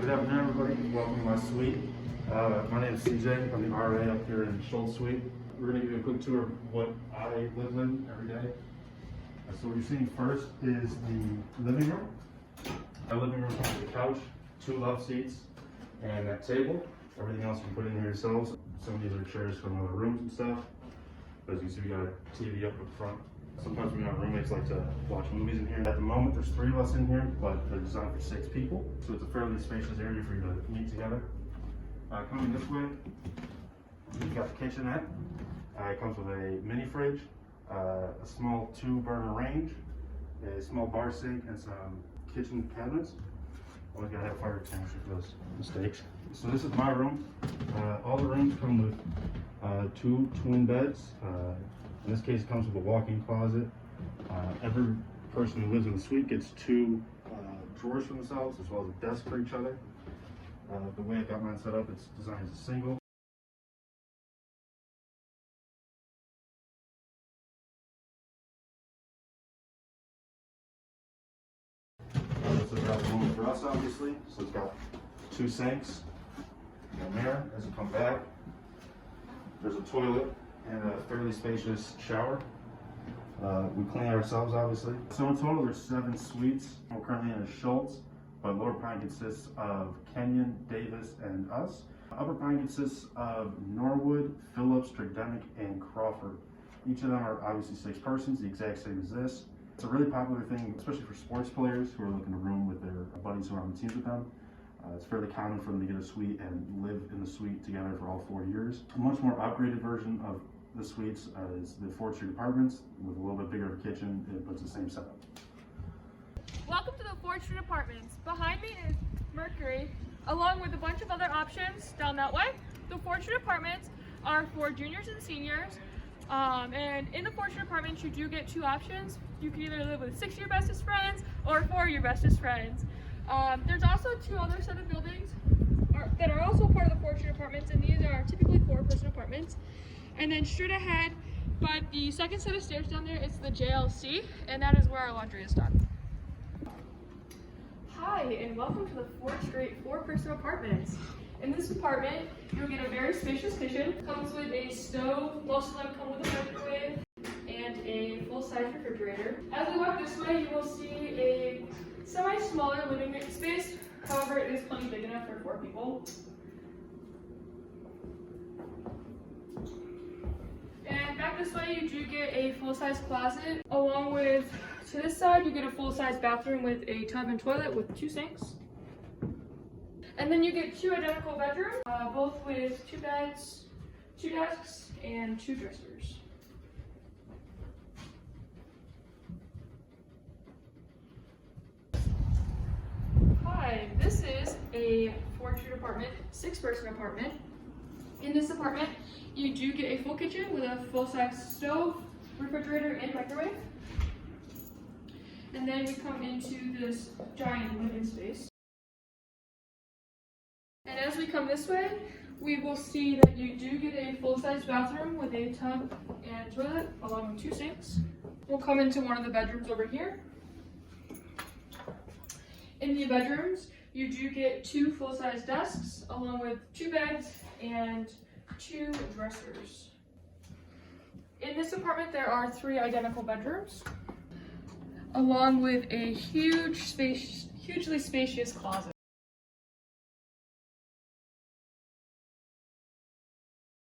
Good afternoon, everybody. Welcome to my suite. My name is CJ. I'm the RA up here in Schultz Suite. We're going to give you a quick tour of what I live in every day. So what you're seeing first is the living room. Our living room comes with a couch, 2 love seats, and that table. Everything else you can put in here yourselves. Some of these are chairs from other rooms and stuff. But as you can see, we got a TV up front. Sometimes we have roommates like to watch movies in here. At the moment, there's 3 of us in here, but they're designed for 6 people. So it's a fairly spacious area for you to meet together. Coming this way, you've got the kitchenette. It comes with a mini fridge, a small 2-burner range, a small bar sink, and some kitchen cabinets. Always gotta have a fire extinguisher for those mistakes. So this is my room. All the rooms come with 2 twin beds. In this case, it comes with a walk-in closet. Every person who lives in the suite gets 2 drawers for themselves, as well as a desk for each other. The way I got mine set up, it's designed as a single. This is got room for us, obviously. So it's got 2 sinks, a mirror as you come back. There's a toilet and a fairly spacious shower. We clean ourselves, obviously. So in total, there's 7 suites. We're currently in a Schultz, but Lower Pine consists of Kenyon, Davis, and us. Upper Pine consists of Norwood, Phillips, Tridemic, and Crawford. Each of them are obviously 6 persons, the exact same as this. It's a really popular thing, especially for sports players who are looking to room with their buddies who are on the teams with them. It's fairly common for them to get a suite and live in the suite together for all 4 years. A much more upgraded version of the suites is the Porsche Departments with a little bit bigger of a kitchen, but it's the same setup. Welcome to the Porsche Departments. Behind me is Mercury, along with a bunch of other options down that way. The Porsche Departments are for juniors and seniors. And in the Porsche Departments, you do get 2 options. You can either live with 6 of your bestest friends or 4 of your bestest friends. There's also 2 other set of buildings that are also part of the Porsche Departments, and these are typically 4-person apartments. And then straight ahead, by the second set of stairs down there, it's the JLC, and that is where our laundry is done. Hi, and welcome to the 4th Street 4-person apartments. In this apartment, you'll get a very spacious kitchen. It comes with a stove, most of them come with a microwave, and a full-size refrigerator. As we walk this way, you will see a semi-smaller living space. However, it is plenty big enough for 4 people. And back this way, you do get a full-size closet, along with, to this side, you get a full-size bathroom with a tub and toilet with 2 sinks. And then you get 2 identical bedrooms, both with 2 beds, 2 desks, and 2 dressers. Hi, this is a 4-bedroom apartment, 6-person apartment. In this apartment, you do get a full kitchen with a full-size stove, refrigerator, and microwave. And then we come into this giant living space. And as we come this way, we will see that you do get a full-size bathroom with a tub and toilet, along with 2 sinks. We'll come into one of the bedrooms over here. In the bedrooms, you do get 2 full-size desks, along with 2 beds and 2 dressers. In this apartment, there are 3 identical bedrooms, along with a hugely spacious closet.